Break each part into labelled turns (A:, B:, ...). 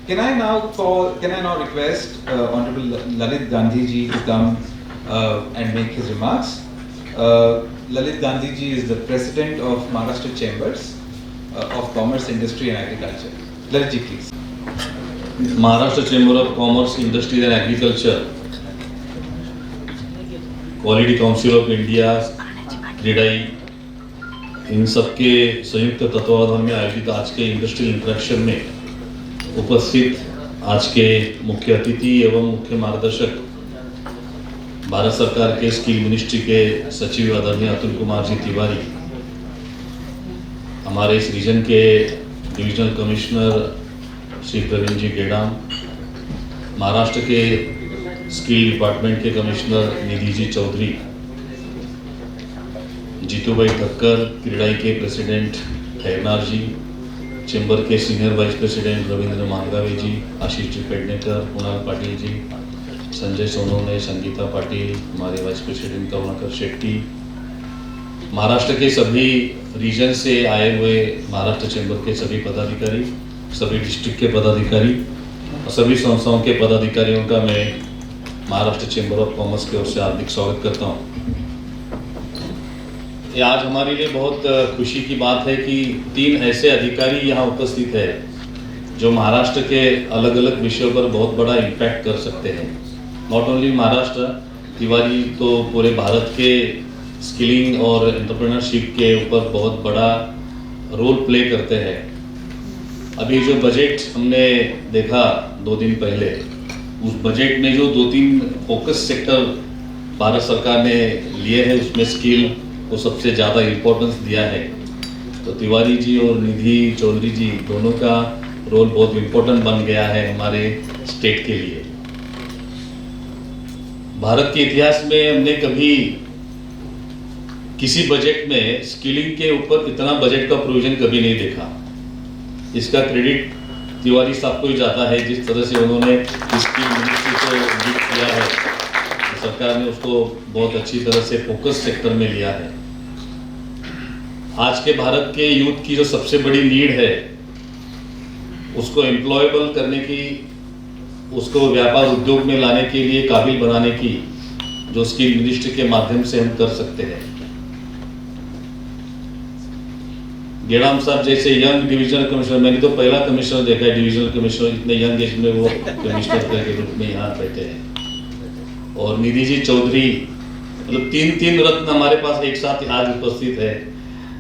A: Can I now request Honorable Lalit Gandhi ji to come and make his remarks? Lalit Gandhi ji is the President of Maharashtra Chambers of Commerce, Industry and Agriculture. Lalit ji, please.
B: Maharashtra Chamber of Commerce, Industry and Agriculture, quality council of India, CREDAI, इन सबके संयुक्त तत्वावधान में आयोजित आज के industrial interaction में उपस्थित आज के मुख्य अतिथि एवं मुख्य मार्गदर्शक भारत सरकार के स्किल मिनिस्ट्री के सचिव आदरणीय अतुल कुमार जी तिवारी, हमारे इस रीजन के डिविजनल कमिश्नर श्री प्रवीण जी गेडाम, महाराष्ट्र के स्किल डिपार्टमेंट के कमिश्नर निधि जी चौधरी, जीतू भाई ठक्कर, क्रीडाई के प्रेसिडेंट खैरनार जी, चेंबर के सीनियर वाइस प्रेसिडेंट रविंद्र मांगावे जी, आशीष जी पेडनेकर, कुणाल पाटिल जी, संजय सोनवणे, संगीता पाटिल, हमारे वाइस प्रेसिडेंट करुणाकर शेट्टी, महाराष्ट्र के सभी रीजन से आए हुए महाराष्ट्र चेंबर के सभी पदाधिकारी, सभी डिस्ट्रिक्ट के पदाधिकारी और सभी संस्थाओं के पदाधिकारियों का मैं महाराष्ट्र चेंबर ऑफ कॉमर्स की ओर से हार्दिक स्वागत करता हूँ। ये आज हमारे लिए बहुत खुशी की बात है कि 3 ऐसे अधिकारी यहाँ उपस्थित है जो महाराष्ट्र के अलग अलग विषयों पर बहुत बड़ा इम्पैक्ट कर सकते हैं। नॉट ओनली महाराष्ट्र, तिवारी तो पूरे भारत के स्किलिंग और एंटरप्रेन्योरशिप के ऊपर बहुत बड़ा रोल प्ले करते हैं। अभी जो बजट हमने देखा 2 दिन पहले, उस बजट में जो 2-3 फोकस सेक्टर भारत सरकार ने लिए हैं उसमें स्किल को सबसे ज़्यादा इम्पोर्टेंस दिया है। तो तिवारी जी और निधि चौधरी जी दोनों का रोल बहुत इम्पोर्टेंट बन गया है हमारे स्टेट के लिए। भारत के इतिहास में हमने कभी किसी बजट में स्किलिंग के ऊपर इतना बजट का प्रोविजन कभी नहीं देखा। इसका क्रेडिट तिवारी साहब को ही जाता है, जिस तरह से उन्होंने स्किल मिनिस्ट्री को लीड किया है, तो सरकार ने उसको बहुत अच्छी तरह से फोकस सेक्टर में लिया है। आज के भारत के यूथ की जो सबसे बड़ी नीड है उसको एम्प्लॉयबल करने की, उसको व्यापार उद्योग में लाने के लिए काबिल बनाने की, जो स्किल मिनिस्ट्री के माध्यम से हम कर सकते हैं। गेडाम साहब जैसे यंग डिविजनल कमिश्नर, मैंने तो पहला कमिश्नर देखा है डिविजनल कमिश्नर, इतने यंग एज में वो कमिश्नर के रूप में यहाँ बैठे हैं। और निधि जी चौधरी, मतलब 3 रत्न हमारे पास एक साथ आज उपस्थित है।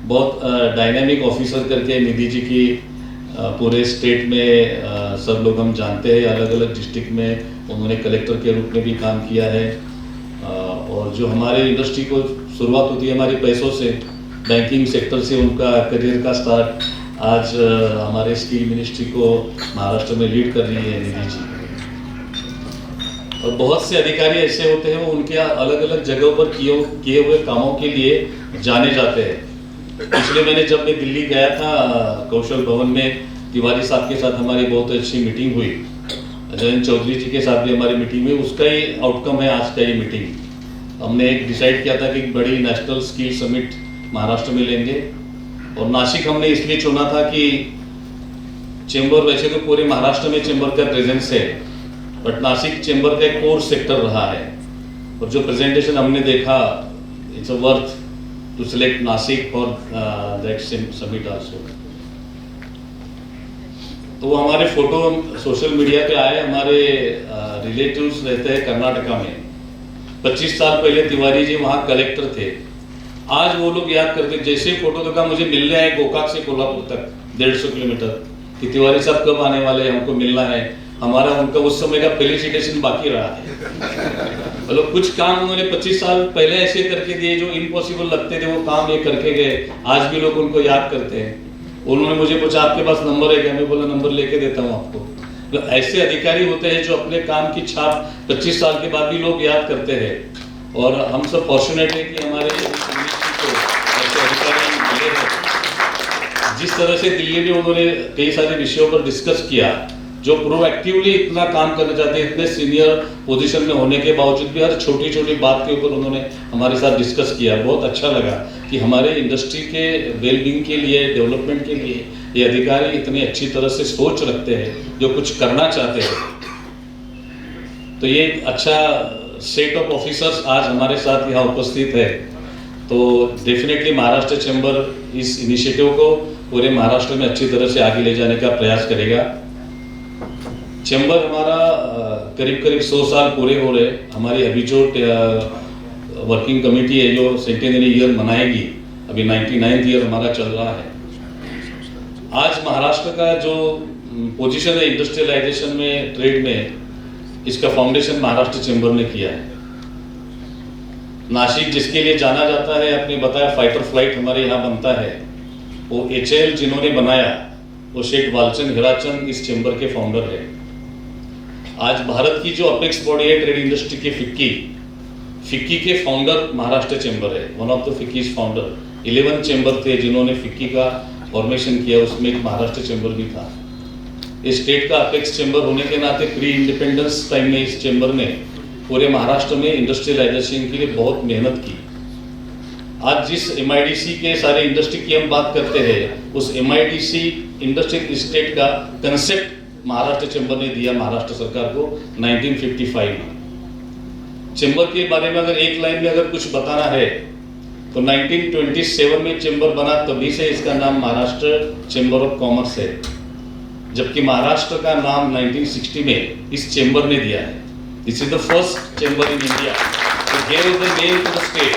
B: बहुत डायनामिक ऑफिसर करके निधि जी की पूरे स्टेट में सब लोग हम जानते हैं। अलग अलग डिस्ट्रिक्ट में उन्होंने कलेक्टर के रूप में भी काम किया है। और जो हमारे इंडस्ट्री को शुरुआत होती है हमारे पैसों से, बैंकिंग सेक्टर से उनका करियर का स्टार्ट आज हमारे स्किल मिनिस्ट्री को महाराष्ट्र में लीड कर रही है निधि जी। और बहुत से अधिकारी ऐसे होते हैं वो उनके अलग अलग जगहों पर किए हुए कामों के लिए जाने जाते हैं। पिछले महीने जब मैं दिल्ली गया था, कौशल भवन में तिवारी साहब के साथ हमारी बहुत अच्छी मीटिंग हुई, जयंत चौधरी जी के साथ भी हमारी मीटिंग हुई। उसका ही आउटकम है आज का ये मीटिंग। हमने एक डिसाइड किया था कि बड़ी नेशनल स्किल समिट महाराष्ट्र में लेंगे। और नासिक हमने इसलिए चुना था कि चेंबर, वैसे तो पूरे महाराष्ट्र में चेंबर का प्रेजेंस है, बट नासिक चेंबर का एक कोर सेक्टर रहा है। और जो प्रेजेंटेशन हमने देखा, it's a worth to select Nashik for that summit also. तो वो हमारे फोटो सोशल मीडिया पे आए। हमारे रिलेटिव्स रहते हैं कर्नाटका में। 25 साल पहले तिवारी जी वहाँ कलेक्टर थे। आज वो लोग याद करते, जैसे फोटो देखा मुझे मिलने आए गोकाक से कोल्हापुर तक 150 किलोमीटर, कि तिवारी साहब कब आने वाले, हमको मिलना है। हमारा उनका उस समय का फेलिसिटेशन बाकी रहा है। मतलब कुछ काम उन्होंने 25 साल पहले ऐसे करके दिए जो इम्पॉसिबल लगते थे, वो काम ये करके गए। आज भी लोग उनको याद करते हैं। उन्होंने मुझे पूछा आपके पास नंबर है क्या, मैं बोला नंबर लेके देता हूँ आपको। तो ऐसे अधिकारी होते हैं जो अपने काम की छाप 25 साल के बाद भी लोग याद करते हैं। और हम सब फॉर्चुनेट है कि हमारे ऐसे अधिकारी मिले हैं। जिस तरह से दिल्ली में उन्होंने कई सारे विषयों पर डिस्कस किया, जो प्रोएक्टिवली इतना काम करना चाहते हैं, इतने सीनियर पोजीशन में होने के बावजूद भी हर छोटी छोटी बात के ऊपर उन्होंने हमारे साथ डिस्कस किया। बहुत अच्छा लगा कि हमारे इंडस्ट्री के वेलबींग के लिए, डेवलपमेंट के लिए ये अधिकारी इतनी अच्छी तरह से सोच रखते हैं, जो कुछ करना चाहते हैं। तो ये अच्छा सेट ऑफ ऑफिसर्स आज हमारे साथ यहाँ उपस्थित है। तो डेफिनेटली महाराष्ट्र चैम्बर इस इनिशिएटिव को पूरे महाराष्ट्र में अच्छी तरह से आगे ले जाने का प्रयास करेगा। चैम्बर हमारा करीब 100 साल पूरे हो रहे। हमारी अभी जो वर्किंग कमेटी है जो सेंटेनरी ईयर मनाएगी, अभी 99th ईयर हमारा चल रहा है। आज महाराष्ट्र का जो पोजीशन है इंडस्ट्रियलाइजेशन में, ट्रेड में, इसका फाउंडेशन महाराष्ट्र चैम्बर ने किया है। नासिक जिसके लिए जाना जाता है, आपने बताया फाइटर फ्लाइट हमारे यहाँ बनता है, वो HAL जिन्होंने बनाया वो शेख वालचंद हिराचंद इस चैम्बर के फाउंडर है। आज भारत की जो अपेक्स बॉडी है ट्रेड इंडस्ट्री की फिक्की के फाउंडर महाराष्ट्र चैम्बर है, one of the FICCI's founder. 11 chamber थे जिन्होंने फिक्की का फॉर्मेशन किया, उसमें एक महाराष्ट्र चैम्बर भी था। इस स्टेट का अपेक्स चैम्बर होने के नाते प्री इंडिपेंडेंस टाइम में इस चैम्बर ने पूरे महाराष्ट्र में इंडस्ट्रियलाइजेशन के लिए बहुत मेहनत की। आज जिस MIDC के सारे इंडस्ट्री की हम बात करते हैं, उस MIDC इंडस्ट्रियल स्टेट का कंसेप्ट महाराष्ट्र चैम्बर ने दिया महाराष्ट्र सरकार को 1955 में। चैम्बर के बारे में अगर एक लाइन में अगर कुछ बताना है तो 1927 में चैम्बर बना, तभी से इसका नाम महाराष्ट्र चैम्बर ऑफ कॉमर्स है, जबकि महाराष्ट्र का नाम 1960 में इस चैम्बर ने दिया है। This is the first chamber in India to give the name to the state.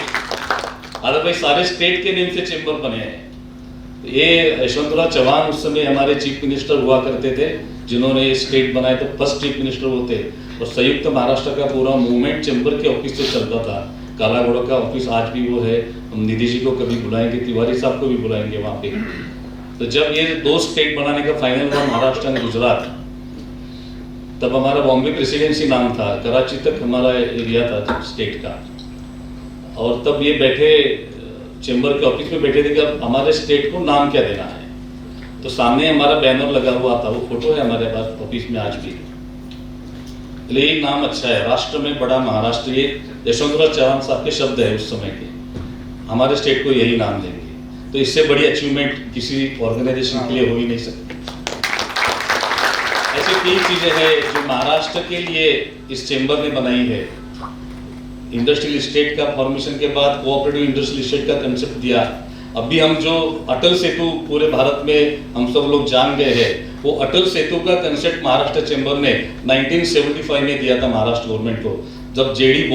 B: Otherwise सारे स्टेट के नेम से चैम्बर बने हैं। ये यशवंतराव चौहान उस समय हमारे चीफ मिनिस्टर हुआ करते थे, जिन्होंने स्टेट बनाए, तो फर्स्ट चीफ मिनिस्टर वो थे। और संयुक्त महाराष्ट्र का पूरा मूवमेंट चैम्बर के ऑफिस से चलता था। कालाघोड़ा का ऑफिस आज भी वो है। हम निधि जी को कभी बुलाएंगे, तिवारी साहब को भी बुलाएंगे वहाँ पे। तो जब ये 2 स्टेट बनाने का फाइनल हुआ, महाराष्ट्र और गुजरात, तब हमारा बॉम्बे प्रेसिडेंसी नाम था, कराची तक हमारा एरिया था स्टेट का। और तब ये बैठे चैम्बर के ऑफिस में बैठे थे कि अब हमारे स्टेट को नाम क्या देना है। तो सामने हमारा बैनर लगा हुआ था, वो फोटो है हमारे पास ऑफिस में आज भी। यही नाम अच्छा है, राष्ट्र में बड़ा महाराष्ट्र। ये यशवंतराव चौहान साहब के शब्द है उस समय के, हमारे स्टेट को यही नाम देंगे। तो इससे बड़ी अचीवमेंट किसी ऑर्गेनाइजेशन के लिए हो ही नहीं सकती। ऐसी 3 चीजें हैं जो महाराष्ट्र के लिए इस चैम्बर ने बनाई है। इंडस्ट्रियल स्टेट का फॉर्मेशन के बाद कोऑपरेटिव इंडस्ट्रियल स्टेट का कंसेप्ट दिया। अभी हम जो अटल सेतु पूरे भारत में हम सब लोग जान गए हैं, वो अटल सेतु का कंसेप्ट महाराष्ट्र चैम्बर ने 1975 में दिया था महाराष्ट्र गवर्नमेंट को। जब JD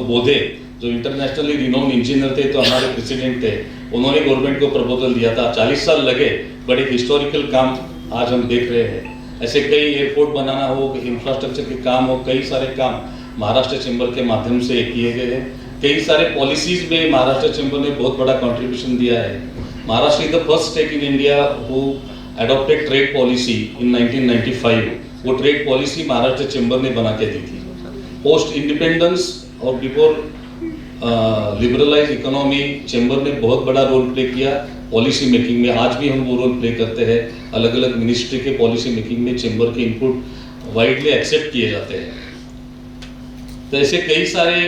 B: बोधे जो इंटरनेशनली रिनोन इंजीनियर थे, तो हमारे प्रेसिडेंट थे, उन्होंने गवर्नमेंट को प्रपोजल दिया था। 40 साल लगे, बड़े हिस्टोरिकल काम आज हम देख रहे हैं। ऐसे कई एयरपोर्ट बनाना हो, इंफ्रास्ट्रक्चर के काम हो, कई सारे काम महाराष्ट्र चैम्बर के माध्यम से किए गए हैं। कई सारे पॉलिसीज में महाराष्ट्र चैम्बर ने बहुत बड़ा कंट्रीब्यूशन दिया है। Maharashtra is the first state in India who adopted trade policy in 1995। वो ट्रेड पॉलिसी महाराष्ट्र चैम्बर ने बना के दी थी। पोस्ट इंडिपेंडेंस और बिफोर लिबरलाइज इकोनॉमी, चैम्बर ने बहुत बड़ा रोल प्ले किया पॉलिसी मेकिंग में। आज भी हम वो रोल प्ले करते हैं। अलग अलग मिनिस्ट्री के पॉलिसी मेकिंग में चैम्बर के इनपुट वाइडली एक्सेप्ट किए जाते हैं। तो ऐसे कई सारे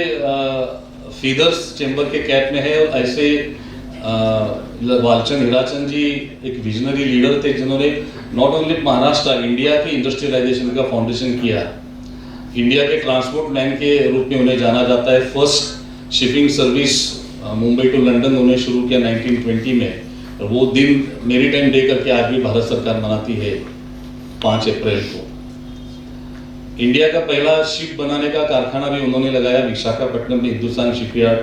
B: फीदर्स चैम्बर के कैप में है। और ऐसे वालचंद हिराचंद जी एक विजनरी लीडर थे, जिन्होंने नॉट ओनली महाराष्ट्र, इंडिया के इंडस्ट्रियलाइजेशन का फाउंडेशन किया। इंडिया के ट्रांसपोर्ट मैन के रूप में उन्हें जाना जाता है। First shipping service Mumbai to London उन्होंने शुरू किया 1920 में। और वो दिन मेरीटाइम डे करके आज भी भारत सरकार मनाती है 5 अप्रैल को। इंडिया का पहला शिप बनाने का कारखाना भी उन्होंने लगाया विशाखापट्टनम में, हिंदुस्तान शिपयार्ड,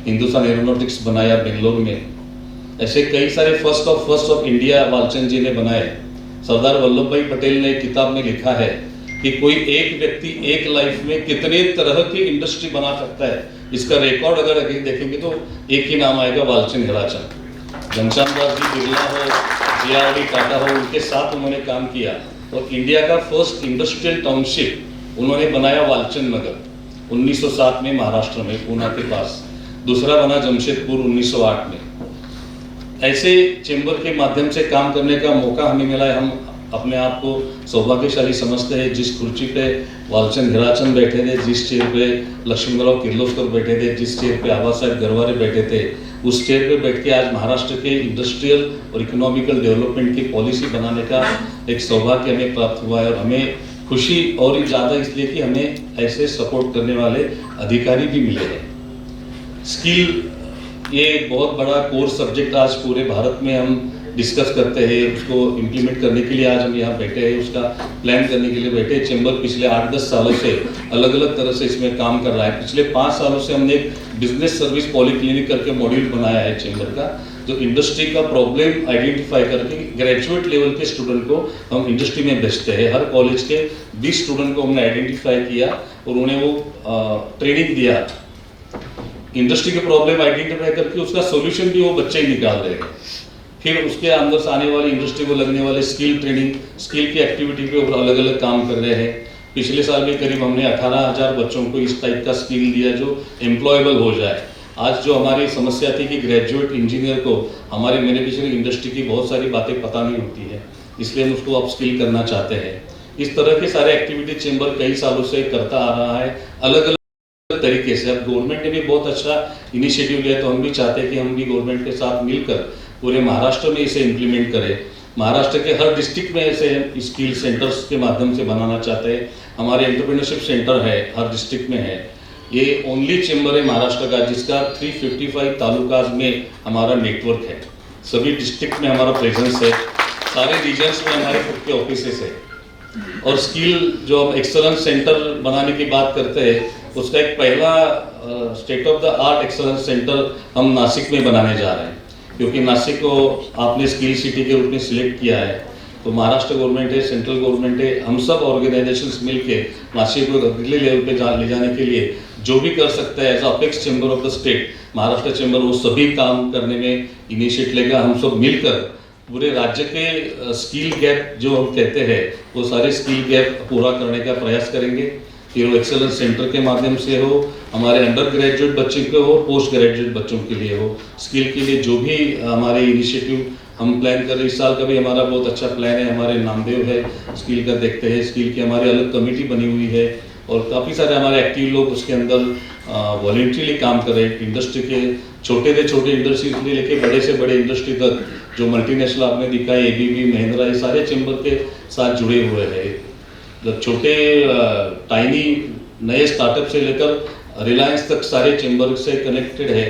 B: हिंदुस्तान एरोनॉटिक्स बनाया बेंगलोर में। ऐसे कई सारे फर्स्ट ऑफ इंडिया वालचंद जी ने बनाए। सरदार वल्लभ भाई पटेल ने किताब में लिखा है कि कोई एक व्यक्ति एक लाइफ में कितने तरह की इंडस्ट्री बना सकता है। इसका रिकॉर्ड अगर देखेंगे तो एक ही नाम आएगा, वालचंद हिराचंद। घनश्याम दास जी बिरला हो, जियाउद्दीन टाटा हो, उनके साथ उन्होंने काम किया। और इंडिया का फर्स्ट इंडस्ट्रियल टाउनशिप उन्होंने बनाया वालचंद नगर 1907 में महाराष्ट्र में, पूना के पास। दूसरा बना जमशेदपुर 1908 में। ऐसे चैम्बर के माध्यम से काम करने का मौका हमें मिला है। हम अपने आप को सौभाग्यशाली समझते हैं। जिस कुर्सी पे वालचंद हिराचंद बैठे थे, जिस चेयर पे लक्ष्मणराव किर्लोस्कर बैठे थे, जिस चेयर पे आबा साहब गरवारे बैठे थे, उस चेयर पे बैठ के आज महाराष्ट्र के इंडस्ट्रियल और इकोनॉमिकल डेवलपमेंट की पॉलिसी बनाने का एक सौभाग्य हमें प्राप्त हुआ है। और हमें खुशी और ही ज़्यादा इसलिए कि हमें ऐसे सपोर्ट करने वाले अधिकारी भी मिले हैं। स्किल ये एक बहुत बड़ा कोर सब्जेक्ट आज पूरे भारत में हम डिस्कस करते हैं, उसको इम्प्लीमेंट करने के लिए आज हम यहाँ बैठे हैं, उसका प्लान करने के लिए बैठे हैं। चैम्बर पिछले 8-10 सालों से अलग अलग तरह से इसमें काम कर रहा है। पिछले 5 सालों से हमने एक बिजनेस सर्विस पॉलीक्लिनिक करके मॉड्यूल बनाया है चैम्बर का, जो इंडस्ट्री का प्रॉब्लम आइडेंटिफाई करके ग्रेजुएट लेवल के स्टूडेंट को हम इंडस्ट्री में भेजते हैं। हर कॉलेज के 20 स्टूडेंट को हमने आइडेंटिफाई किया और उन्हें वो ट्रेनिंग दिया। इंडस्ट्री के प्रॉब्लम आइडेंटिफाई करके उसका सोल्यूशन भी वो बच्चे ही निकाल रहे हैं। फिर उसके अंदर से आने वाली इंडस्ट्री को लगने वाले स्किल ट्रेनिंग, स्किल की एक्टिविटी पे ऊपर अलग अलग काम कर रहे हैं। पिछले साल भी करीब हमने 18,000 बच्चों को इस टाइप का स्किल दिया जो एम्प्लॉयबल हो जाए। आज जो हमारी समस्या थी कि ग्रेजुएट इंजीनियर को हमारे मैन्युफैक्चरिंग इंडस्ट्री की बहुत सारी बातें पता नहीं होती है, इसलिए हम उसको अपस्किल करना चाहते हैं। इस तरह के सारे एक्टिविटी चैम्बर कई सालों से करता आ रहा है अलग अलग तरीके से। अब गवर्नमेंट ने भी बहुत अच्छा इनिशिएटिव लिया, तो हम भी चाहते हैं कि हम भी गवर्नमेंट के साथ मिलकर पूरे महाराष्ट्र में इसे इम्प्लीमेंट करें। महाराष्ट्र के हर डिस्ट्रिक्ट में ऐसे स्किल सेंटर्स के माध्यम से बनाना चाहते हैं। हमारे एंटरप्रेन्योरशिप सेंटर है, हर डिस्ट्रिक्ट में है। ये ओनली चैम्बर है महाराष्ट्र का जिसका 355 तालुकाज में हमारा नेटवर्क है। सभी डिस्ट्रिक्ट में हमारा प्रेजेंस है, सारे रीजन्स में हमारे खुद के ऑफिसेस है। और स्किल जो हम एक्सलेंस सेंटर बनाने की बात करते हैं, उसका एक पहला state of the art excellence centre हम नासिक में बनाने जा रहे हैं, क्योंकि नासिक को आपने स्किल सिटी के रूप में सिलेक्ट किया है। तो महाराष्ट्र गवर्नमेंट है, सेंट्रल गवर्नमेंट है, हम सब ऑर्गेनाइजेशंस मिलके नासिक को अगले लेवल पे ले जाने के लिए जो भी कर सकता है as apex chamber of the state, Maharashtra chamber वो सभी काम करने में इनिशिएट लेगा। हम सब मिलकर पूरे राज्य के स्किल गैप जो हम कहते हैं वो सारे स्किल गैप पूरा करने का प्रयास करेंगे। फिर वो एक्सेलेंस सेंटर के माध्यम से हो, हमारे अंडर ग्रेजुएट बच्चों के हो, पोस्ट ग्रेजुएट बच्चों के लिए हो, स्किल के लिए जो भी हमारे इनिशिएटिव हम प्लान कर रहे हैं। इस साल का भी हमारा बहुत अच्छा प्लान है। हमारे नामदेव है स्किल का, देखते हैं स्किल की हमारी अलग कमेटी बनी हुई है और काफ़ी सारे हमारे एक्टिव लोग उसके अंदर वॉलेंट्रीली काम कर रहे हैं। इंडस्ट्री के छोटे से छोटे इंडस्ट्री से लेके बड़े से बड़े इंडस्ट्री तक, जो मल्टीनेशनल आपने दिखा है, ABB, महिंद्रा, ये सारे चैम्बर के साथ जुड़े हुए हैं। जब छोटे टाइनी नए स्टार्टअप से लेकर रिलायंस तक सारे चैम्बर से कनेक्टेड है।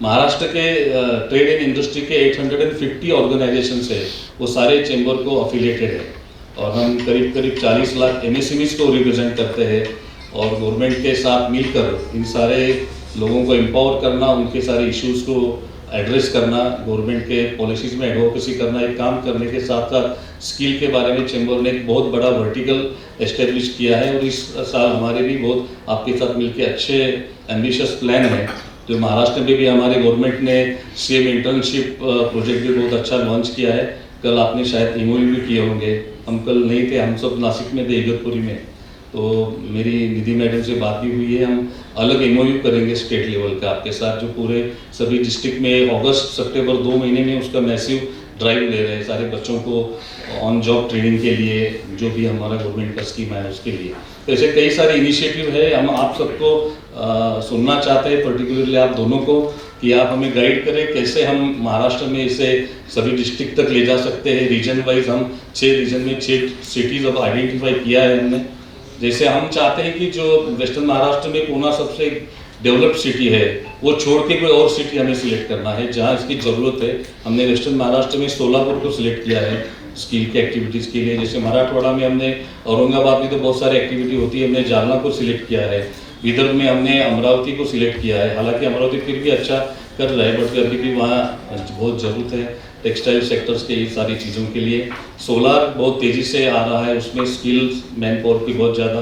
B: महाराष्ट्र के ट्रेड एंड इंडस्ट्री के 850 ऑर्गेनाइजेशंस है, वो सारे चैम्बर को अफिलिएटेड है। और हम करीब 40 लाख MSMEs को रिप्रेजेंट करते हैं। और गवर्नमेंट के साथ मिलकर इन सारे लोगों को एम्पावर करना, उनके सारे इश्यूज़ को एड्रेस करना, गवर्नमेंट के पॉलिसीज़ में एडवोकेसी करना, एक काम करने के साथ साथ स्किल के बारे में चैम्बर ने एक बहुत बड़ा वर्टिकल एस्टेब्लिश किया है। और इस साल हमारे भी बहुत आपके साथ मिलके अच्छे एम्बिशियस प्लान है। तो महाराष्ट्र में भी हमारे गवर्नमेंट ने CM इंटर्नशिप प्रोजेक्ट भी बहुत अच्छा लॉन्च किया है। कल आपने शायद MOU भी किए होंगे, हम कल नहीं थे, हम सब नासिक में थे, इगतपुरी में। तो मेरी निधि मैडम से बात भी हुई है, हम अलग MOU करेंगे स्टेट लेवल का आपके साथ, जो पूरे सभी डिस्ट्रिक्ट में अगस्त सितंबर 2 महीने में उसका मैसिव ड्राइव ले रहे हैं सारे बच्चों को ऑन जॉब ट्रेनिंग के लिए, जो भी हमारा गवर्नमेंट का स्कीम है उसके लिए। तो ऐसे कई सारे इनिशिएटिव है। हम आप सबको सुनना चाहते हैं, पर्टिकुलरली आप दोनों को, कि आप हमें गाइड करें कैसे हम महाराष्ट्र में इसे सभी डिस्ट्रिक्ट तक ले जा सकते हैं। रीजन वाइज हम 6 रीजन में 6 सिटीज़ अब आइडेंटिफाई किया है हमने। जैसे हम चाहते हैं कि जो वेस्टर्न महाराष्ट्र में पूना सबसे डेवलप्ड सिटी है, वो छोड़ के कोई और सिटी हमें सिलेक्ट करना है जहाँ इसकी ज़रूरत है। हमने वेस्टर्न महाराष्ट्र में सोलापुर को सिलेक्ट किया है स्किल की एक्टिविटीज़ के लिए। जैसे मराठवाड़ा में हमने, औरंगाबाद में तो बहुत सारी एक्टिविटी होती है, हमने जालना को सिलेक्ट किया है। विदर्भ में हमने अमरावती को सिलेक्ट किया है। हालांकि अमरावती फिर भी अच्छा कर रहा है, बट अभी भी वहाँ बहुत ज़रूरत है टेक्सटाइल सेक्टर्स के ये सारी चीज़ों के लिए। सोलार बहुत तेज़ी से आ रहा है, उसमें स्किल्स मैन पावर की बहुत ज़्यादा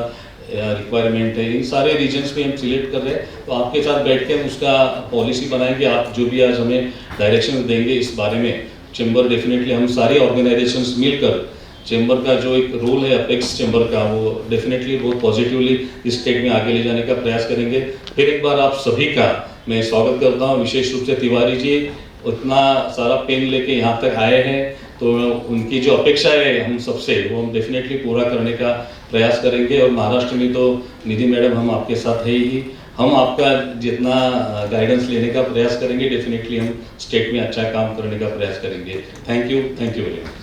B: रिक्वायरमेंट है। इन सारे रीजन्स पे हम सिलेक्ट कर रहे हैं, तो आपके साथ बैठ के हम उसका पॉलिसी बनाएंगे। आप जो भी आज हमें डायरेक्शन देंगे इस बारे में, चैम्बर डेफिनेटली हम सारे ऑर्गेनाइजेशंस मिलकर चैम्बर का जो एक रोल है अपेक्स चैम्बर का, वो डेफिनेटली बहुत पॉजिटिवली इस स्टेट में आगे ले जाने का प्रयास करेंगे। फिर एक बार आप सभी का मैं स्वागत करता हूँ, विशेष रूप से तिवारी जी, उतना सारा पेन लेके यहाँ तक आए हैं तो उनकी जो अपेक्षा है हम सबसे, वो हम डेफिनेटली पूरा करने का प्रयास करेंगे। और महाराष्ट्र में तो निधि मैडम हम आपके साथ है ही, हम आपका जितना गाइडेंस लेने का प्रयास करेंगे, डेफिनेटली हम स्टेट में अच्छा काम करने का प्रयास करेंगे। Thank you very much.